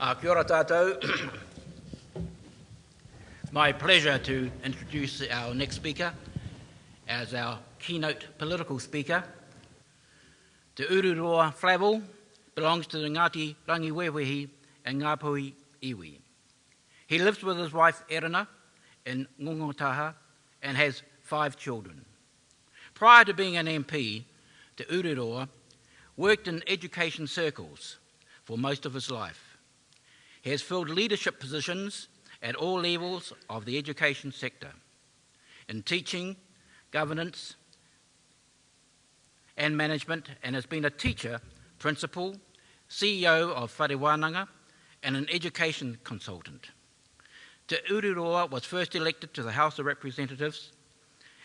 Kia ora tātou. My pleasure to introduce our next speaker as our keynote political speaker. Te Ururoa Flavell belongs to the Ngāti Rangiwewehi and Ngāpuhi Iwi. He lives with his wife Erina in Ngongotaha and has 5 children. Prior to being an MP, Te Ururoa worked in education circles for most of his life. He has filled leadership positions at all levels of the education sector, in teaching, governance and management, and has been a teacher, principal, CEO of Whare Wānanga, and an education consultant. Te Ururoa was first elected to the House of Representatives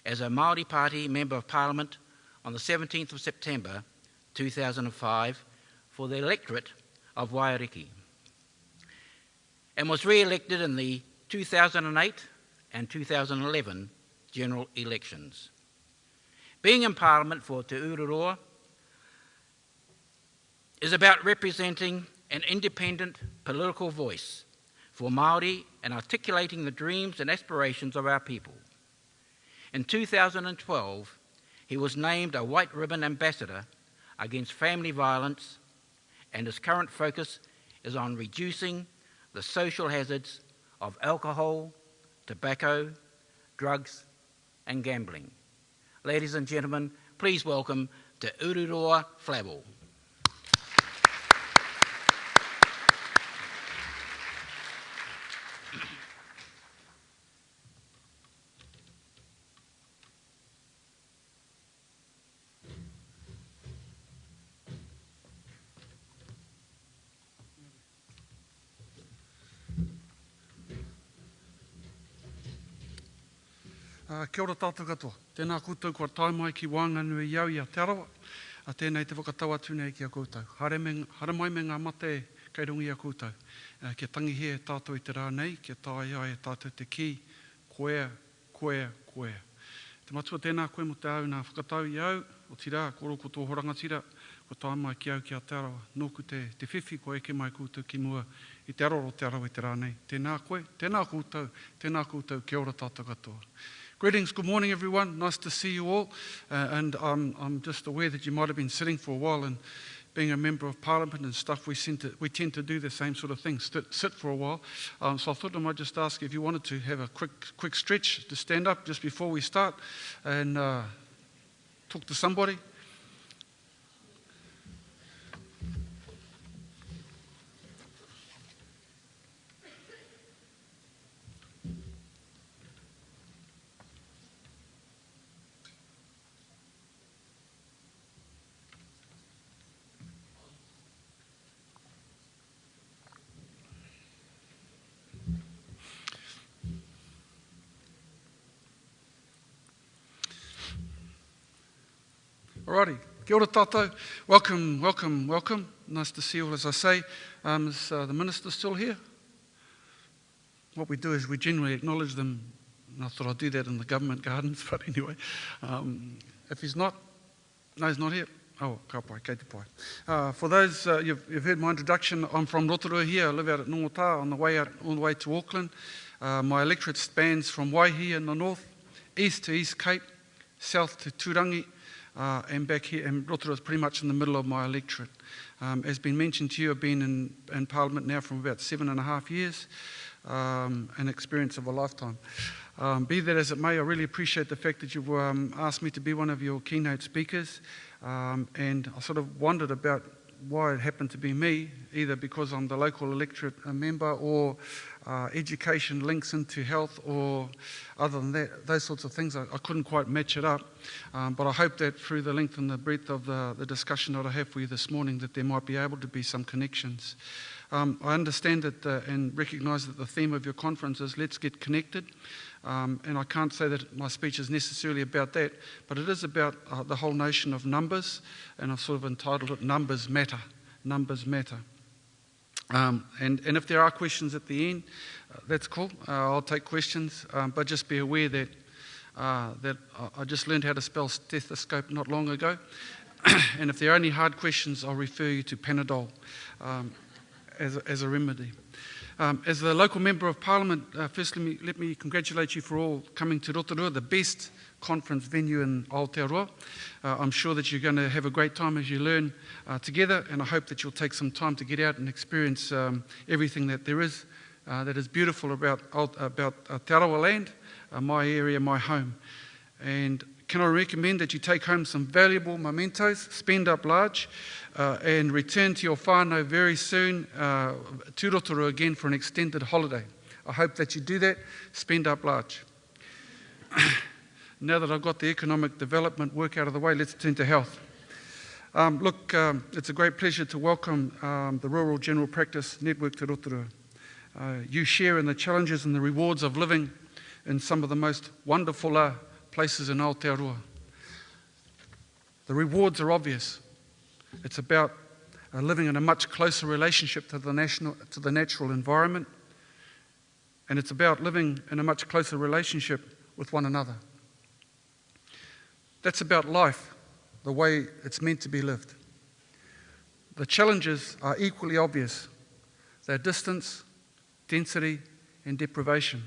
as a Māori Party Member of Parliament on the 17th of September 2005 for the electorate of Waiariki, and was re-elected in the 2008 and 2011 general elections. Being in Parliament for Te Ururoa is about representing an independent political voice for Māori and articulating the dreams and aspirations of our people. In 2012, he was named a White Ribbon Ambassador against family violence, and his current focus is on reducing the social hazards of alcohol, tobacco, drugs, and gambling. Ladies and gentlemen, please welcome Te Ururoa Flavell. Kia ora tātou katoa. Tēnā koutou kua tae mai ki Wānganui iau i Aotearoa. A tēnei te whakatau atu nei ki a koutou. Hare mai me ngā mate kei rungi a koutou. Kia tangi he tātou i te rā nei, kia tae ai tātou te ki, koea, koea, koea. Te matua tēnā koe mo te au nā whakatau i au, o tira, koro ko tō horanga tira, kua tae mai ki au ki Aotearoa. Nōku te whiwhi ko eke mai koutou ki mua i te aroro te arawa i te rā nei. Tēnā koe, tēnā koutou, kia ora tātou katoa. Greetings, good morning everyone, nice to see you all, and I'm just aware that you might have been sitting for a while, and being a member of Parliament and stuff, we tend to do the same sort of thing, sit for a while, so I thought I might just ask if you wanted to have a quick stretch to stand up just before we start and talk to somebody. Alrighty, kia ora tātou. Welcome. Nice to see you all, as I say. Is the Minister still here? What we do is we generally acknowledge them, and I thought I'd do that in the government gardens, but anyway. If he's not, no, he's not here. Oh, ka pai, kei te pai. For those, you've heard my introduction, I'm from Rotorua here. I live out at Ngongotaha on the way to Auckland. My electorate spans from Waihi in the north, east to East Cape, south to Turangi, and back here, and Rotorua is pretty much in the middle of my electorate. As been mentioned to you, I've been in Parliament now for about 7.5 years, an experience of a lifetime. Be that as it may, I really appreciate the fact that you've asked me to be one of your keynote speakers, and I sort of wondered about why it happened to be me, either because I'm the local electorate member, or education links into health, or other than that, those sorts of things. I couldn't quite match it up, but I hope that through the length and the breadth of the discussion that I have for you this morning, that there might be able to be some connections. I understand that and recognise that the theme of your conference is Let's Get Connected, and I can't say that my speech is necessarily about that, but it is about the whole notion of numbers, and I've sort of entitled it Numbers Matter. Numbers Matter. And if there are questions at the end, that's cool. I'll take questions, but just be aware that I just learned how to spell stethoscope not long ago, and if there are any hard questions, I'll refer you to Panadol. as a remedy. As the local Member of Parliament, firstly let me congratulate you for all coming to Rotorua, the best conference venue in Aotearoa. I'm sure that you're going to have a great time as you learn together, and I hope that you'll take some time to get out and experience everything that there is that is beautiful about Te Arawa land, my area, my home. And can I recommend that you take home some valuable mementos, spend up large, and return to your whānau very soon to Rotorua again for an extended holiday. I hope that you do that, spend up large. Now that I've got the economic development work out of the way, let's turn to health. It's a great pleasure to welcome the Rural General Practice Network to Rotorua. You share in the challenges and the rewards of living in some of the most wonderful places in Aotearoa. The rewards are obvious. It's about living in a much closer relationship to the natural environment, and it's about living in a much closer relationship with one another. That's about life, the way it's meant to be lived. The challenges are equally obvious. They're distance, density, and deprivation.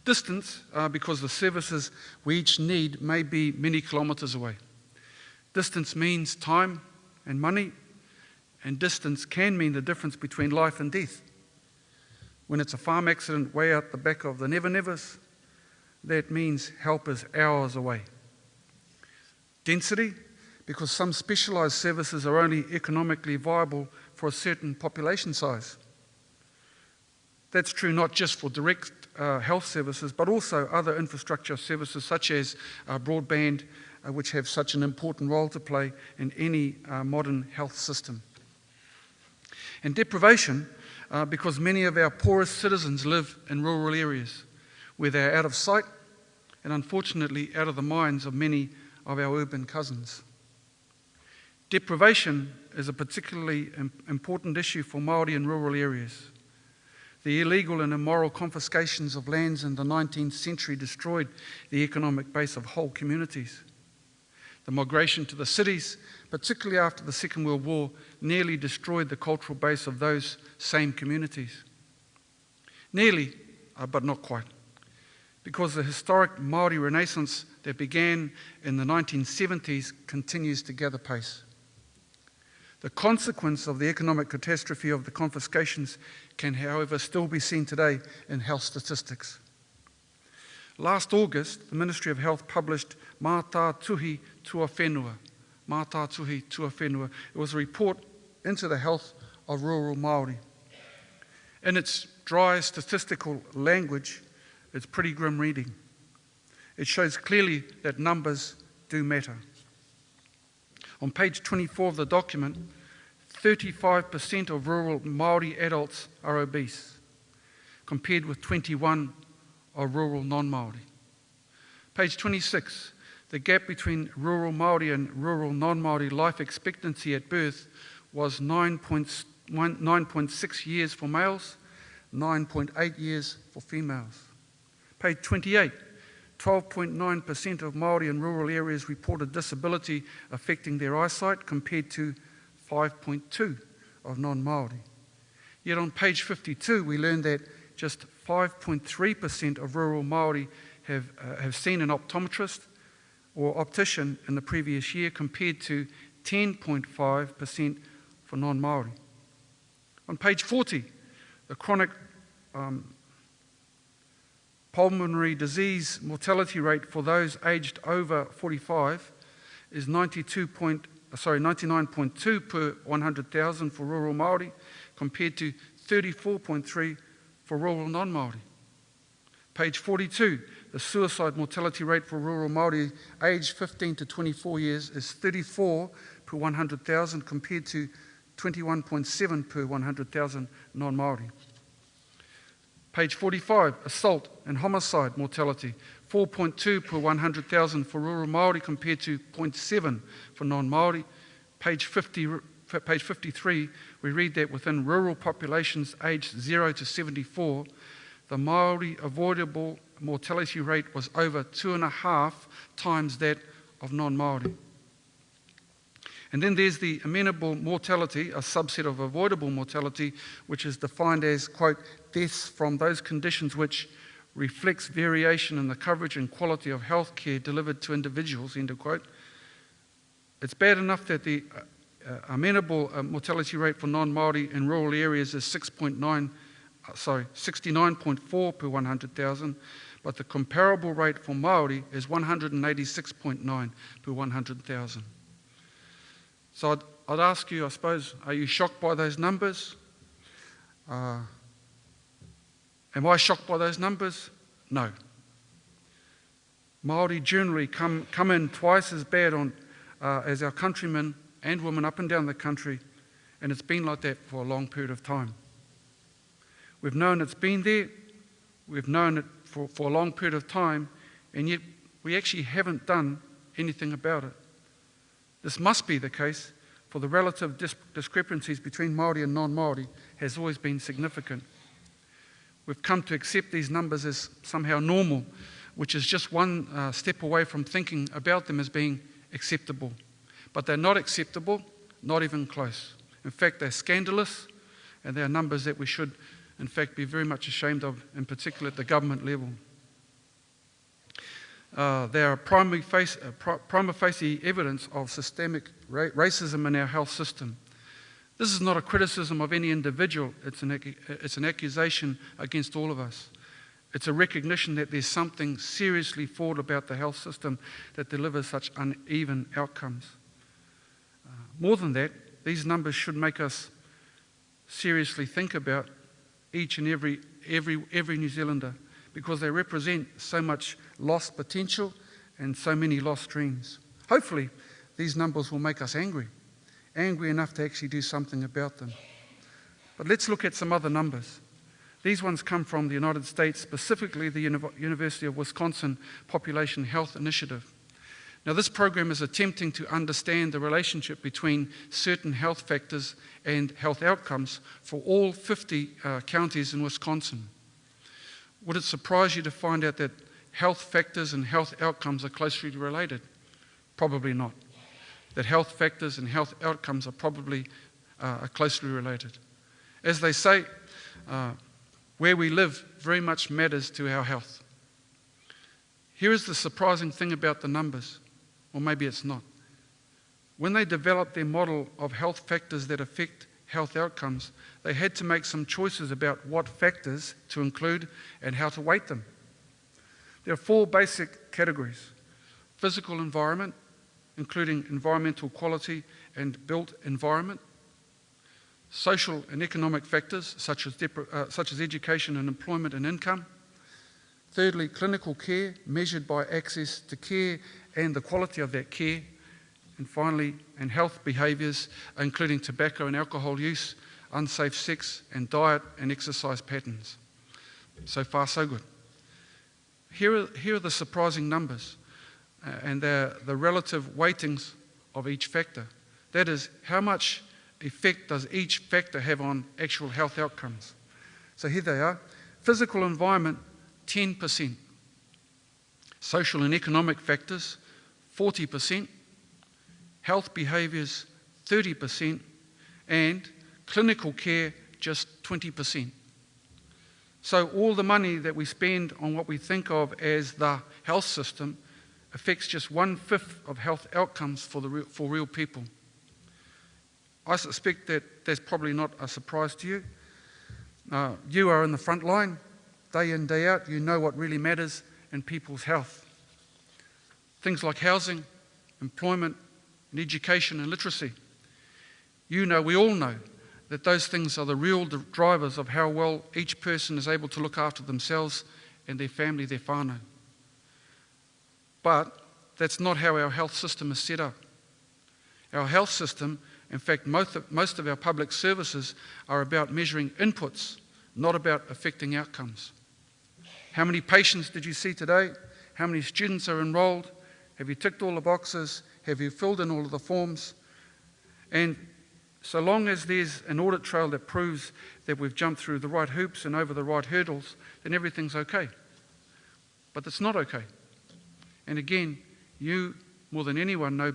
Distance, because the services we each need may be many kilometres away. Distance means time and money, and distance can mean the difference between life and death. When it's a farm accident way out the back of the Never Nevers, that means help is hours away. Density, because some specialised services are only economically viable for a certain population size. That's true not just for direct health services, but also other infrastructure services such as broadband, which have such an important role to play in any modern health system. And deprivation, because many of our poorest citizens live in rural areas where they're out of sight and unfortunately out of the minds of many of our urban cousins. Deprivation is a particularly important issue for Māori in rural areas. The illegal and immoral confiscations of lands in the 19th century destroyed the economic base of whole communities. The migration to the cities, particularly after the Second World War, nearly destroyed the cultural base of those same communities. Nearly, but not quite. Because the historic Māori Renaissance that began in the 1970s continues to gather pace. The consequence of the economic catastrophe of the confiscations can, however, still be seen today in health statistics. Last August, the Ministry of Health published Mātātuhi Tuawhenua. Mātātuhi Tuawhenua. It was a report into the health of rural Māori. In its dry statistical language, it's pretty grim reading. It shows clearly that numbers do matter. On page 24 of the document, 35% of rural Māori adults are obese, compared with 21% of rural non-Māori. Page 26, the gap between rural Māori and rural non-Māori life expectancy at birth was 9.6 years for males, 9.8 years for females. Page 28, 12.9% of Māori in rural areas reported disability affecting their eyesight compared to 5.2% of non-Māori. Yet on page 52 we learned that just 5.3% of rural Māori have seen an optometrist or optician in the previous year compared to 10.5% for non-Māori. On page 40, the chronic pulmonary disease mortality rate for those aged over 45 is 99.2 per 100,000 for rural Māori compared to 34.3 for rural non-Māori. Page 42, the suicide mortality rate for rural Māori aged 15 to 24 years is 34 per 100,000 compared to 21.7 per 100,000 non-Māori. Page 45, assault and homicide mortality, 4.2 per 100,000 for rural Māori compared to 0.7 for non-Māori. Page 53, we read that within rural populations aged 0 to 74, the Māori avoidable mortality rate was over 2.5 times that of non-Māori. And then there's the amenable mortality, a subset of avoidable mortality, which is defined as, quote, deaths from those conditions which reflects variation in the coverage and quality of health care delivered to individuals, end of quote. It's bad enough that the amenable mortality rate for non-Māori in rural areas is 69.4 per 100,000, but the comparable rate for Māori is 186.9 per 100,000. So I'd ask you, I suppose, are you shocked by those numbers? Am I shocked by those numbers? No. Māori generally come in twice as bad as our countrymen and women up and down the country, and it's been like that for a long period of time. We've known it's been there, we've known it for a long period of time, and yet we actually haven't done anything about it. This must be the case, for the relative discrepancies between Māori and non-Māori has always been significant. We've come to accept these numbers as somehow normal, which is just one step away from thinking about them as being acceptable. But they're not acceptable, not even close. In fact, they're scandalous, and they're numbers that we should, in fact, be very much ashamed of, in particular at the government level. They are prima facie evidence of systemic racism in our health system. This is not a criticism of any individual, it's an accusation against all of us. It's a recognition that there's something seriously flawed about the health system that delivers such uneven outcomes. More than that, these numbers should make us seriously think about each and every New Zealander, because they represent so much lost potential and so many lost dreams. Hopefully, these numbers will make us angry enough to actually do something about them. But let's look at some other numbers. These ones come from the United States, specifically the University of Wisconsin Population Health Initiative. Now, this program is attempting to understand the relationship between certain health factors and health outcomes for all 50 counties in Wisconsin. Would it surprise you to find out that health factors and health outcomes are closely related? Probably not. That health factors and health outcomes are probably closely related. As they say, where we live very much matters to our health. Here is the surprising thing about the numbers, or maybe it's not. When they developed their model of health factors that affect health outcomes, they had to make some choices about what factors to include and how to weight them. There are 4 basic categories: physical environment, including environmental quality and built environment; social and economic factors such as education and employment and income; thirdly, clinical care measured by access to care and the quality of that care; and finally, and health behaviours, including tobacco and alcohol use, unsafe sex, and diet and exercise patterns. So far, so good. Here are the surprising numbers, and they're the relative weightings of each factor. That is, how much effect does each factor have on actual health outcomes? So here they are. Physical environment, 10%. Social and economic factors, 40%. Health behaviours, 30%, and clinical care, just 20%. So all the money that we spend on what we think of as the health system affects just 1/5 of health outcomes for real people. I suspect that that's probably not a surprise to you. You are in the front line, day in, day out. You know what really matters in people's health. Things like housing, employment, and education and literacy. You know, we all know, that those things are the real drivers of how well each person is able to look after themselves and their family, their whānau. But that's not how our health system is set up. Our health system, in fact, most of our public services are about measuring inputs, not about affecting outcomes. How many patients did you see today? How many students are enrolled? Have you ticked all the boxes? Have you filled in all of the forms? And so long as there's an audit trail that proves that we've jumped through the right hoops and over the right hurdles, then everything's okay. But it's not okay. And again, you more than anyone know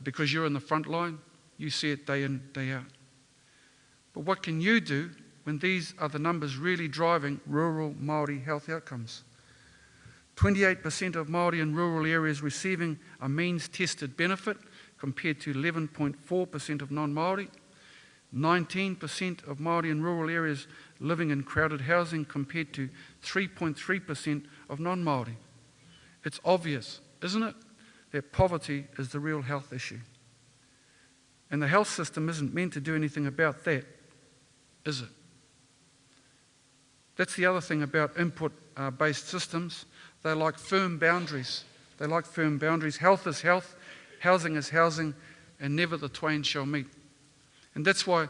because you're in the front line, you see it day in, day out. But what can you do when these are the numbers really driving rural Māori health outcomes? 28% of Māori in rural areas receiving a means-tested benefit compared to 11.4% of non-Māori. 19% of Māori in rural areas living in crowded housing compared to 3.3% of non-Māori. It's obvious, isn't it, that poverty is the real health issue. And the health system isn't meant to do anything about that, is it? That's the other thing about input-based systems. They like firm boundaries. They like firm boundaries. Health is health, housing is housing, and never the twain shall meet. And that's why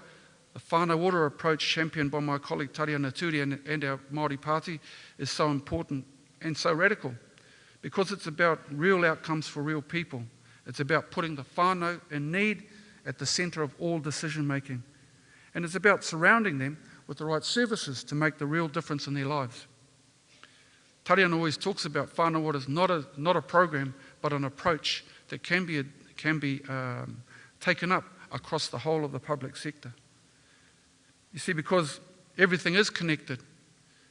the whānau ora approach championed by my colleague Taria Naturi and our Māori Party is so important and so radical, because it's about real outcomes for real people. It's about putting the whānau in need at the centre of all decision making. And it's about surrounding them with the right services to make the real difference in their lives. Tariana always talks about whānau ora as not a program, but an approach that can be taken up across the whole of the public sector. You see, because everything is connected,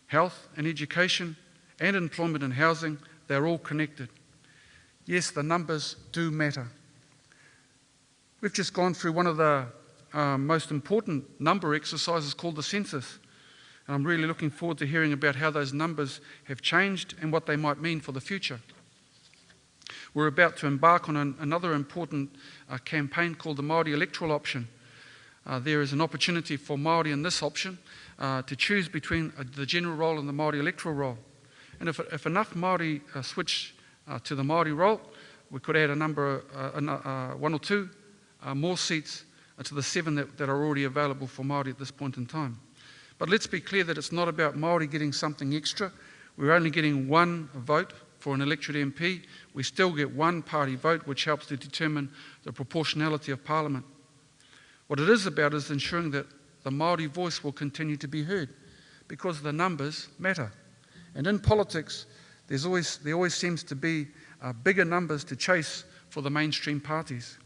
health and education and employment and housing, they're all connected. Yes, the numbers do matter. We've just gone through one of the most important number exercises called the census. And I'm really looking forward to hearing about how those numbers have changed and what they might mean for the future. We're about to embark on another important campaign called the Māori Electoral Option. There is an opportunity for Māori in this option to choose between the general role and the Māori electoral role. And if enough Māori switch to the Māori role, we could add one or two more seats to the 7 that are already available for Māori at this point in time. But let's be clear that it's not about Māori getting something extra. We're only getting one vote for an elected MP. We still get one party vote, which helps to determine the proportionality of Parliament. What it is about is ensuring that the Māori voice will continue to be heard, because the numbers matter. And in politics, there always seems to be bigger numbers to chase for the mainstream parties.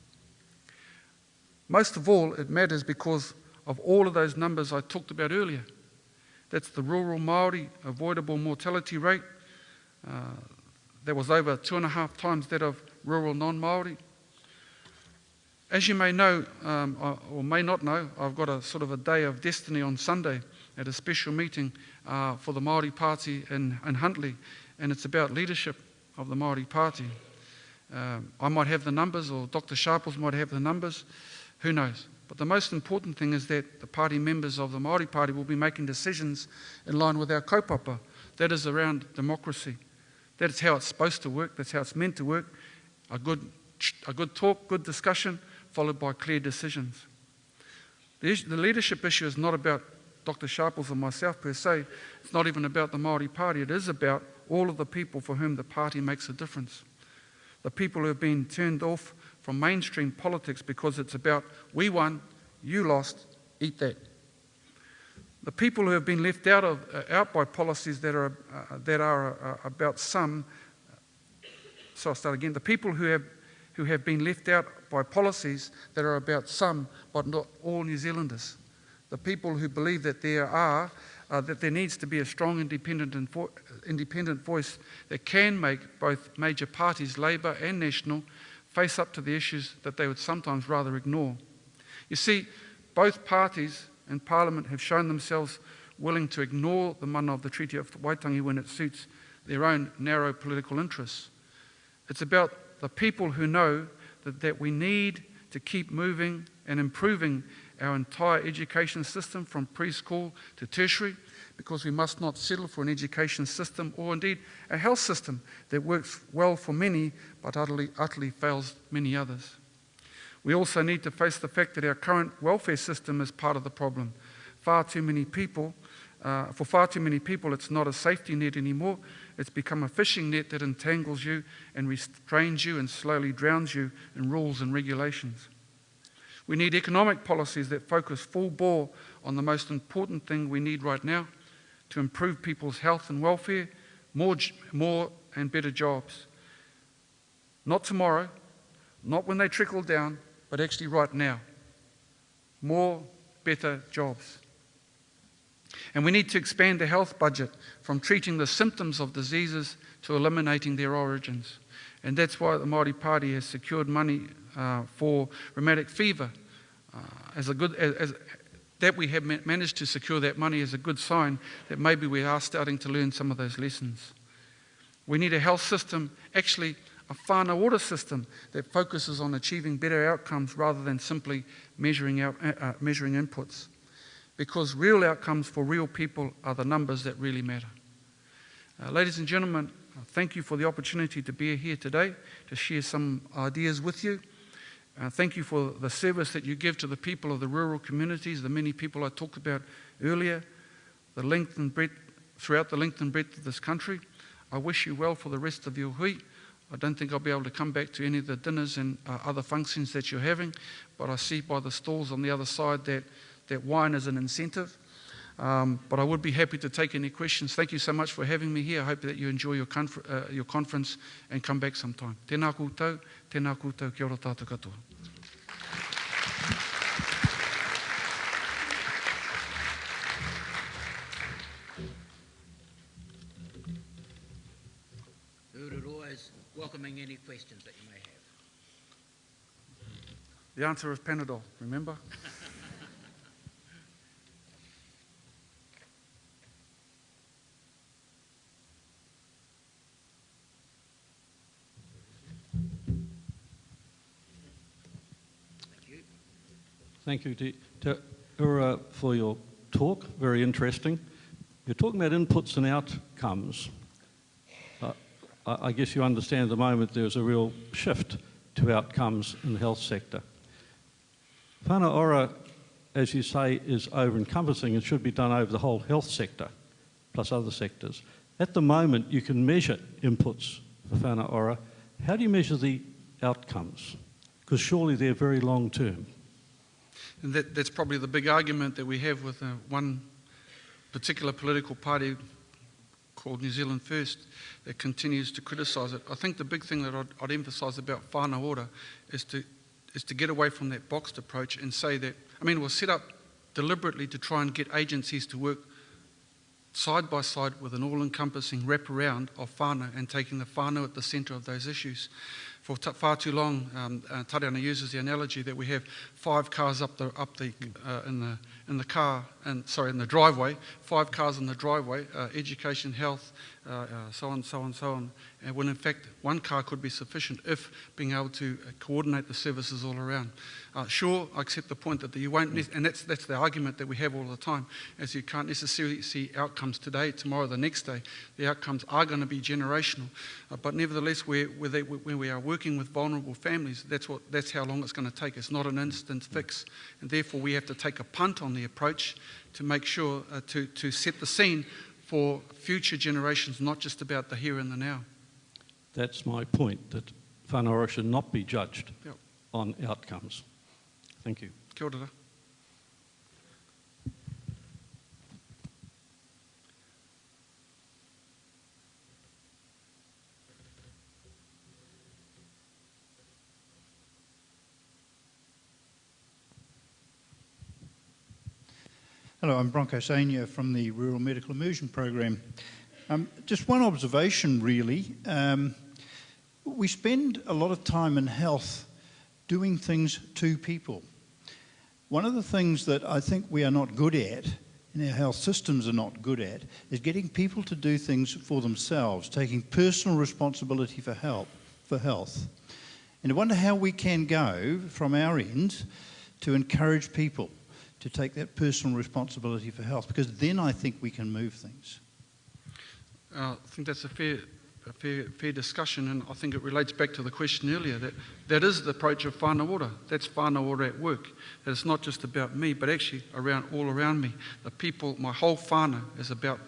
Most of all, it matters because of all of those numbers I talked about earlier. That's the rural Māori avoidable mortality rate. That was over 2.5 times that of rural non-Māori. As you may know, or may not know, I've got a sort of a day of destiny on Sunday at a special meeting for the Māori Party in Huntly, and it's about leadership of the Māori Party. I might have the numbers, or Dr. Sharples might have the numbers, who knows? But the most important thing is that the party members of the Māori Party will be making decisions in line with our kaupapa. That is around democracy. That is how it's supposed to work. That's how it's meant to work. A good talk, good discussion, followed by clear decisions. The leadership issue is not about Dr. Sharples or myself per se. It's not even about the Māori Party. It is about all of the people for whom the party makes a difference. The people who have been turned off from mainstream politics because it's about we won, you lost, eat that. The people who have been left out by policies that are about some. So I'll start again. The people who have been left out by policies that are about some, but not all New Zealanders. The people who believe that there needs to be a strong independent voice that can make both major parties, Labour and National, face up to the issues that they would sometimes rather ignore. You see, both parties in Parliament have shown themselves willing to ignore the mana of the Treaty of Waitangi when it suits their own narrow political interests. It's about the people who know that we need to keep moving and improving our entire education system from preschool to tertiary, because we must not settle for an education system, or indeed a health system that works well for many but utterly fails many others. We also need to face the fact that our current welfare system is part of the problem. For far too many people, it's not a safety net anymore. It's become a fishing net that entangles you and restrains you and slowly drowns you in rules and regulations. We need economic policies that focus full bore on the most important thing we need right now, to improve people's health and welfare, more and better jobs. Not tomorrow, not when they trickle down, but actually right now. More, better jobs. And we need to expand the health budget from treating the symptoms of diseases to eliminating their origins. And that's why the Māori Party has secured money for rheumatic fever. That we have managed to secure that money is a good sign that maybe we are starting to learn some of those lessons. We need a health system, actually a whānau ora system that focuses on achieving better outcomes rather than simply measuring inputs. Because real outcomes for real people are the numbers that really matter. Ladies and gentlemen, thank you for the opportunity to be here today to share some ideas with you. Thank you for the service that you give to the people of the rural communities, the many people I talked about earlier, the length and breadth, throughout the length and breadth of this country. I wish you well for the rest of your hui. I don't think I'll be able to come back to any of the dinners and other functions that you're having, but I see by the stalls on the other side that wine is an incentive. But I would be happy to take any questions. Thank you so much for having me here. I hope that you enjoy your conference and come back sometime. Tēnā koutou, kia ora tātou katoa. Ururoa is welcoming any questions that you may have. The answer is Panadol, remember? Thank you, Te Ura, for your talk. Very interesting. You're talking about inputs and outcomes. I guess you understand at the moment there's a real shift to outcomes in the health sector. Whānau ora, as you say, is over-encompassing and should be done over the whole health sector, plus other sectors. At the moment, you can measure inputs for whānau ora. How do you measure the outcomes? Because surely they're very long-term. And that's probably the big argument that we have with one particular political party called New Zealand First that continues to criticise it. I think the big thing that I'd emphasise about whānau ora is to get away from that boxed approach and say that, it was set up deliberately to try and get agencies to work side by side with an all-encompassing wraparound of whānau and taking the whānau at the centre of those issues. For far too long, Tariana uses the analogy that we have 5 cars in the driveway, 5 cars in the driveway, education, health, so on. And when in fact 1 car could be sufficient if being able to coordinate the services all around. Sure, I accept the point that you won't, and that's the argument that we have all the time, as you can't necessarily see outcomes today, tomorrow, the next day. The outcomes are going to be generational, but nevertheless, when we are working with vulnerable families, that's how long it's going to take. It's not an instant fix, and therefore we have to take a punt on the approach to make sure to set the scene for future generations, not just about the here and the now. That's my point, that whānau ora should not be judged on outcomes. Thank you. Kia ora. Hello, I'm Bronco Sania from the Rural Medical Immersion Program. Just one observation, really. We spend a lot of time in health doing things to people. One of the things that I think we are not good at, and our health systems are not good at, is getting people to do things for themselves, taking personal responsibility for health. And I wonder how we can go from our end to encourage people to take that personal responsibility for health, because then I think we can move things. I think that's a fair discussion, and I think it relates back to the question earlier, that is the approach of whānau ora. That's whānau ora at work. That it's not just about me, but actually all around me. The people, my whole whānau is about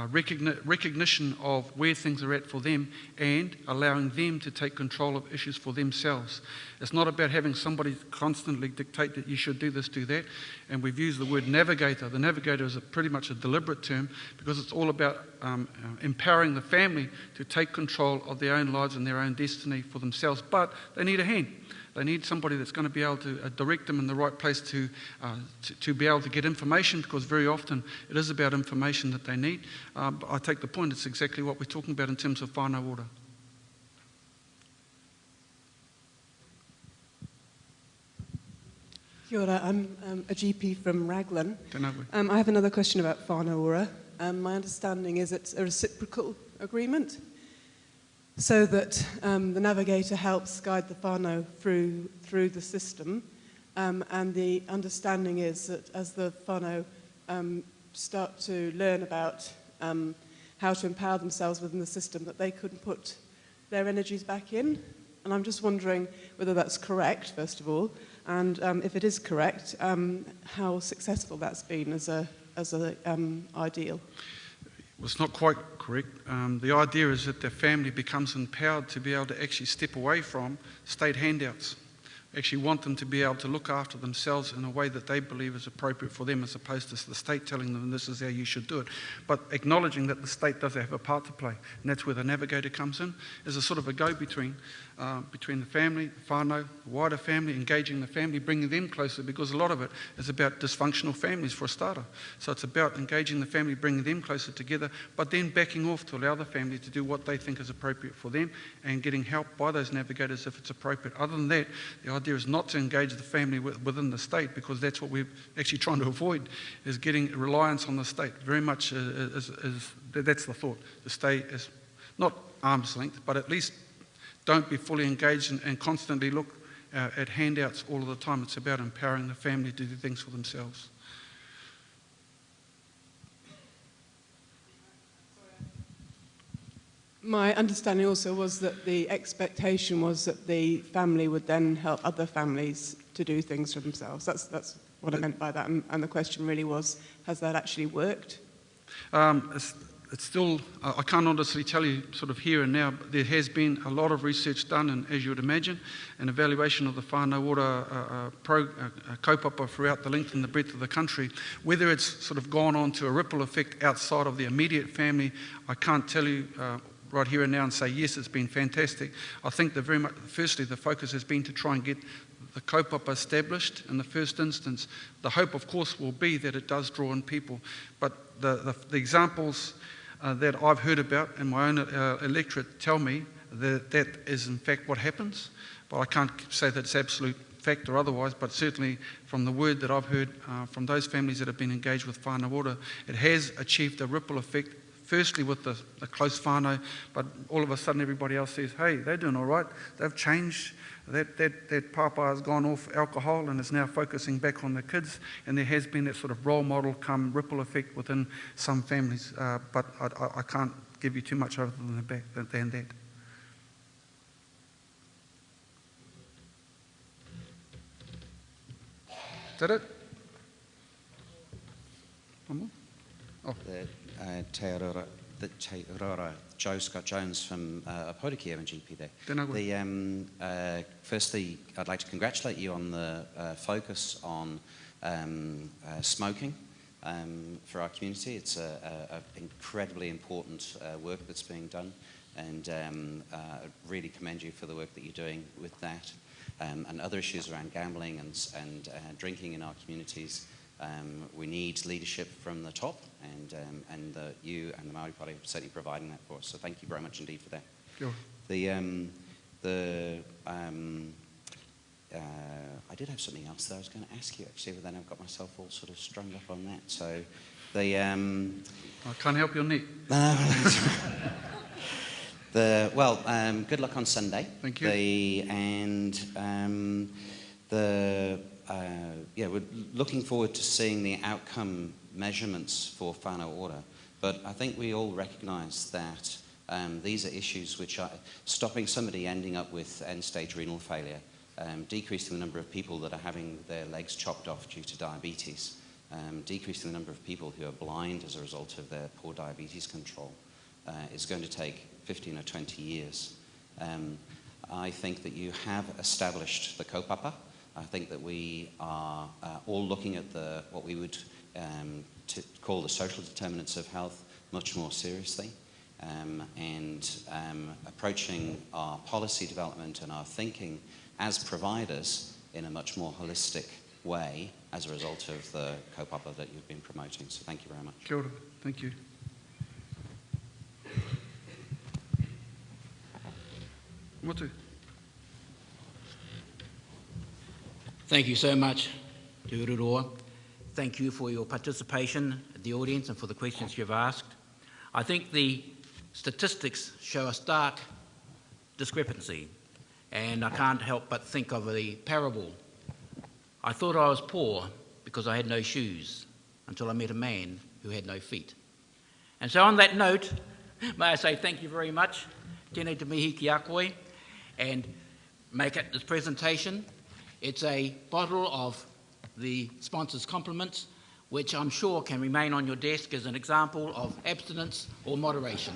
recognition of where things are at for them and allowing them to take control of issues for themselves. It's not about having somebody constantly dictate that you should do this, do that. And we've used the word navigator. The navigator is pretty much a deliberate term because it's all about empowering the family to take control of their own lives and their own destiny for themselves. But they need a hand. They need somebody that's going to be able to direct them in the right place to be able to get information, because very often it is about information that they need. But I take the point, it's exactly what we're talking about in terms of whānau ora. Kia ora, I'm a GP from Raglan. Tēnā koe. I have another question about whānau ora. My understanding is it's a reciprocal agreement, so that the navigator helps guide the whānau through the system, and the understanding is that as the whānau start to learn about how to empower themselves within the system, that they could put their energies back in. And I'm just wondering whether that's correct, first of all, and if it is correct, how successful that's been as a ideal. Well, it's not quite correct. The idea is that the family becomes empowered to be able to actually step away from state handouts. Actually want them to be able to look after themselves in a way that they believe is appropriate for them, as opposed to the state telling them this is how you should do it. But acknowledging that the state does have a part to play, and that's where the navigator comes in, is a sort of a go-between between the family, the whānau, the wider family, engaging the family, bringing them closer, because a lot of it is about dysfunctional families for a starter. So it's about engaging the family, bringing them closer together, but then backing off to allow the family to do what they think is appropriate for them and getting help by those navigators if it's appropriate. Other than that, the idea is not to engage the family within the state, because that's what we're actually trying to avoid, is getting reliance on the state. Very much that's the thought, to stay as, not arm's length, but at least don't be fully engaged and constantly look at handouts all of the time. It's about empowering the family to do things for themselves. My understanding also was that the expectation was that the family would then help other families to do things for themselves. That's what I meant by that. And the question really was, has that actually worked? It's still, I can't honestly tell you sort of here and now, but there has been a lot of research done, and as you would imagine, an evaluation of the whānau ora kaupapa throughout the length and the breadth of the country. Whether it's sort of gone on to a ripple effect outside of the immediate family, I can't tell you right here and now and say, yes, it's been fantastic. I think that very much, firstly, the focus has been to try and get the kaupapa established in the first instance. The hope, of course, will be that it does draw in people. But the examples that I've heard about in my own electorate tell me that that is in fact what happens. But I can't say that it's absolute fact or otherwise, but certainly from the word that I've heard from those families that have been engaged with whānau ora, it has achieved a ripple effect, firstly with the close whānau, but all of a sudden everybody else says, hey, they're doing all right, they've changed. That papa has gone off alcohol and is now focusing back on the kids, and there has been that sort of role model come ripple effect within some families, but I can't give you too much other than that. Is that it? One more? Oh. Te Aurora, Joe Scott Jones from Apotekia and GP there. Firstly, I'd like to congratulate you on the focus on smoking for our community. It's a incredibly important work that's being done, and I really commend you for the work that you're doing with that and other issues around gambling and drinking in our communities. We need leadership from the top, and you and the Māori Party are certainly providing that for us. So thank you very much indeed for that. Sure. I did have something else that I was going to ask you actually, but then I've got myself all sort of strung up on that. So I can't help your neck. Good luck on Sunday. Thank you. We're looking forward to seeing the outcome measurements for whānau ora, but I think we all recognise that these are issues which are stopping somebody ending up with end-stage renal failure, decreasing the number of people that are having their legs chopped off due to diabetes. decreasing the number of people who are blind as a result of their poor diabetes control is going to take 15 or 20 years. I think that you have established the kaupapa. I think that we are all looking at what we would call the social determinants of health much more seriously, and approaching our policy development and our thinking as providers in a much more holistic way as a result of the kaupapa that you've been promoting. So thank you very much. Kia ora. Thank you. Motu. Thank you so much to Ururoa. Thank you for your participation at the audience and for the questions you've asked. I think the statistics show a stark discrepancy, and I can't help but think of the parable. I thought I was poor because I had no shoes until I met a man who had no feet. And so on that note, may I say thank you very much, tēnei te mihi ki a koe, and make it this presentation. It's a bottle of the sponsor's compliments, which I'm sure can remain on your desk as an example of abstinence or moderation.